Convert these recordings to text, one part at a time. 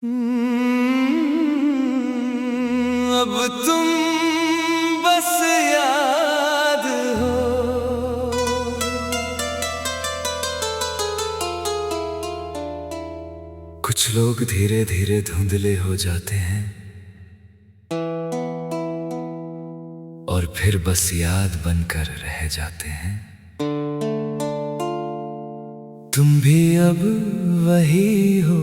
अब तुम बस याद हो। कुछ लोग धीरे धीरे धुंधले हो जाते हैं और फिर बस याद बनकर रह जाते हैं। तुम भी अब वही हो।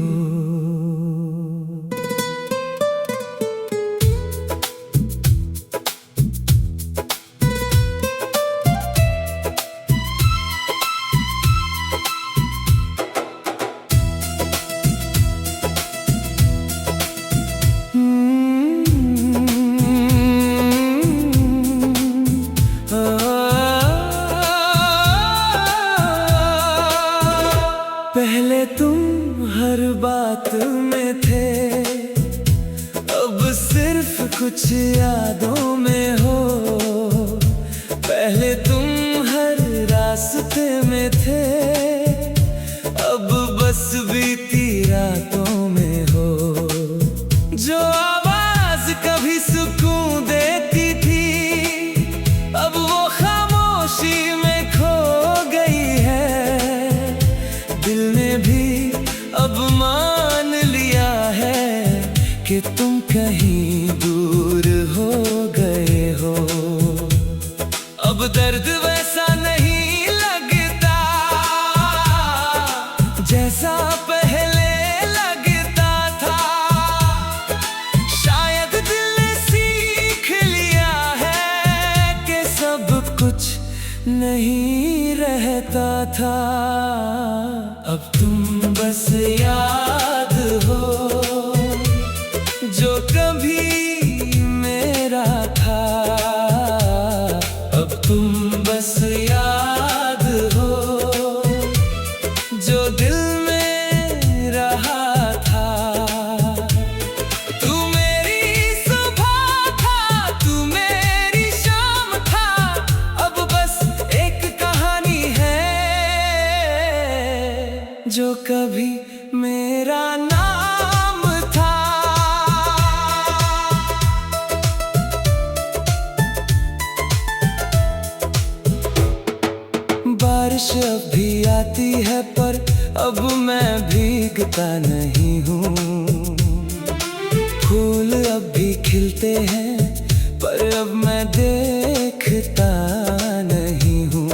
पहले तुम हर बात में थे, अब सिर्फ कुछ यादों में हो। पहले तुम हर रास्ते में थे, अब बस बीती रातों में हो। जो आवाज कभी सुकून देती थी, अब वो खामोशी में खो गई है। दिल ने भी अब मान लिया है कि तुम कहीं दूर हो गए हो। अब दर्द वैसा नहीं लगता जैसा पहले लगता था। शायद दिल ने सीख लिया है कि सब कुछ नहीं रहता था। अब तुम बस याद हो जो कभी मेरा था। अब तुम बस याद हो जो दिल में रहा था। तू मेरी सुबह था, तू मेरी शाम था। अब बस एक कहानी है जो कभी मेरा नाम था। बारिश अब भी आती है पर अब मैं भीगता नहीं हूँ। फूल अब भी खिलते हैं पर अब मैं देखता नहीं हूँ।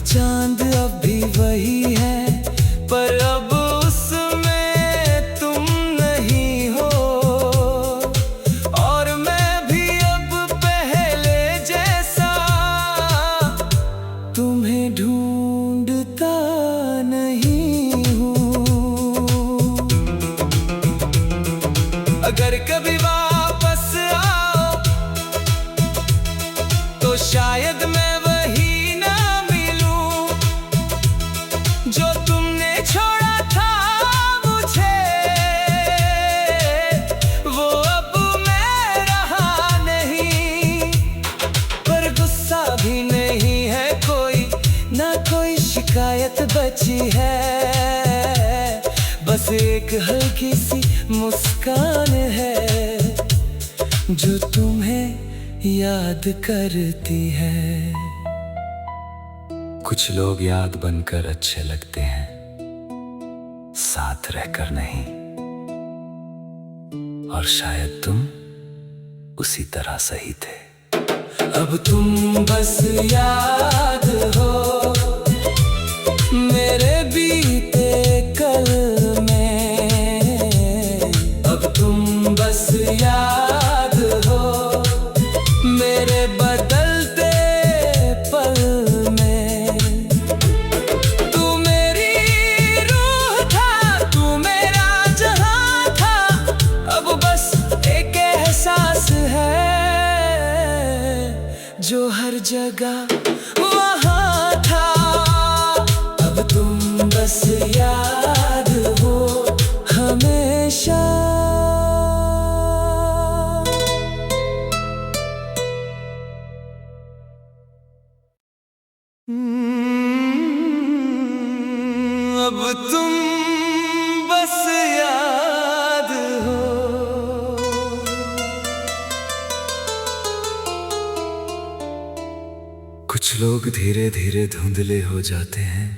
चांद अब भी वही है पर अब उसमें तुम नहीं हो। और मैं भी अब पहले जैसा तुम्हें ढूंढता नहीं हूँ। अगर कभी वापस आओ तो शायद मैं वही ना मिलूं जो तुमने छोड़ा था मुझे। वो अब मैं रहा नहीं, पर गुस्सा भी नहीं है कोई, ना कोई शिकायत बची है। बस एक हल्की सी मुस्कान है जो तुम्हें याद करती है। कुछ लोग याद बनकर अच्छे लगते हैं, साथ रहकर नहीं। और शायद तुम उसी तरह सही थे। अब तुम बस याद हो मेरे बीते कल में। अब तुम बस याद हो मेरे बदलते पल में। तू मेरी रूह था, तू मेरा जहां था। अब बस एक एहसास है जो हर जगह वहां था। अब तुम बस याद हो हमेशा। अब तुम बस याद कुछ लोग धीरे धीरे धुंधले हो जाते हैं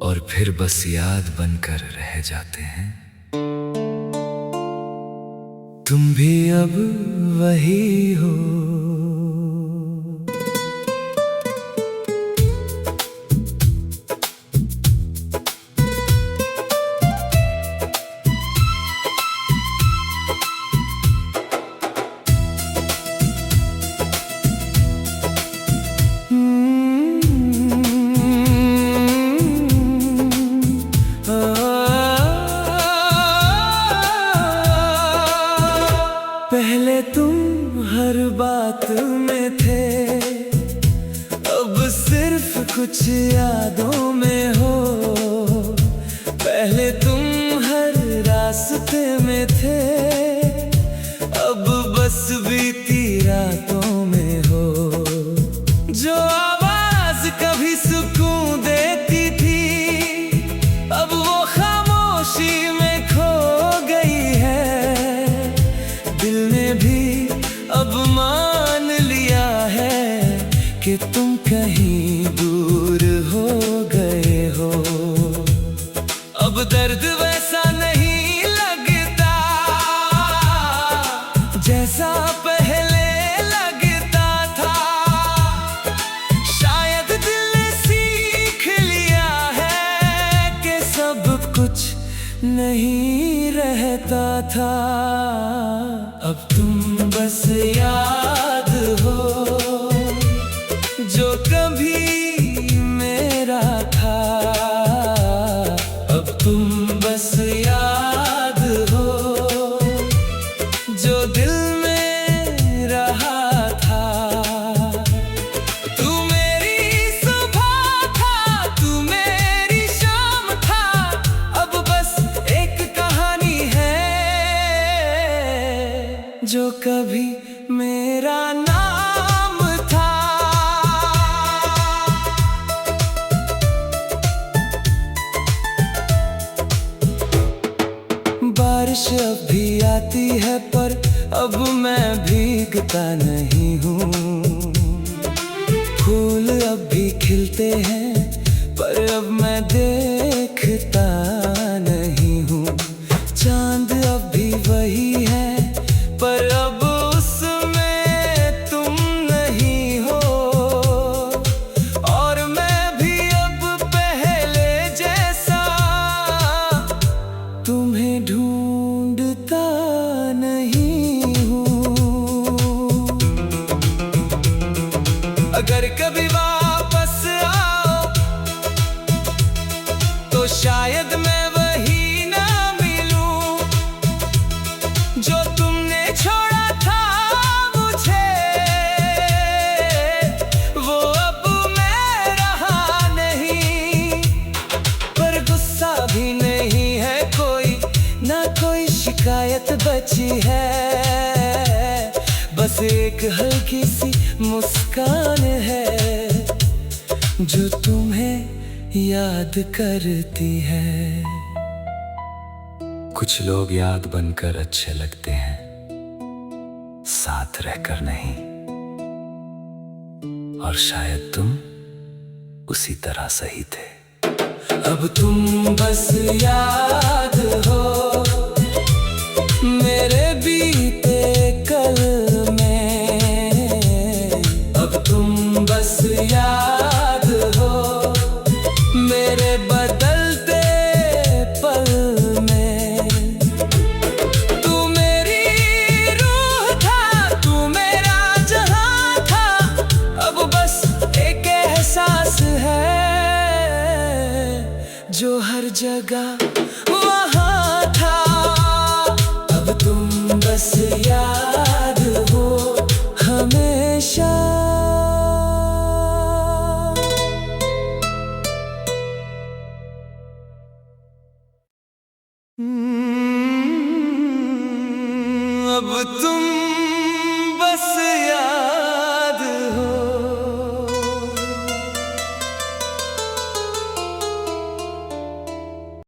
और फिर बस याद बनकर रह जाते हैं। तुम भी अब वही हो। पहले तुम हर बात में थे, अब सिर्फ कुछ यादों में हो। पहले तुम हर रास्ते में थे, अब बस बीती रातों में हो। जो आवाज कभी सुकून देती थी, अब वो खामोशी में खो गई है। दिल ने भी अब मान लिया है कि तुम कहीं दूर हो गए हो। अब दर्द वैसा नहीं लगता जैसा पहले लगता था। शायद दिल ने सीख लिया है कि सब कुछ नहीं रहता था। अब तुम बस याद हो जो कभी मेरा था। अब तुम बस याद हो जो दिल में रहा था। तू मेरी सुबह था, तू मेरी शाम था। अब बस एक कहानी है जो कभी मेरा नाम था। बारिश अब भी आती है पर अब मैं भीगता नहीं हूँ। फूल अब भी खिलते हैं पर अब मैं देखता नहीं हूँ। चांद अब भी वही है पर अब उसमें तुम नहीं हो। और मैं भी अब पहले जैसा तुम्हें ढूंढता नहीं हूँ। अगर कभी वापस आओ तो शायद मैं वही ना मिलूं जो तुमने छोड़ा था मुझे। वो अब मैं रहा नहीं पर गुस्सा भी नहीं है कोई, ना कोई शिकायत बची है। बस एक हल्की सी मुस्कान है जो तुम्हें याद करती है। कुछ लोग याद बनकर अच्छे लगते हैं, साथ रहकर नहीं। और शायद तुम उसी तरह सही थे। अब तुम बस याद हो मेरे बीते कल में। अब तुम बस याद हो मेरे बदलते पल में। तू मेरी रूह था, तू मेरा जहां था। अब बस एक एहसास है जो हर जगह वहाँ था। अब तुम बस याद हो हमेशा। अब तुम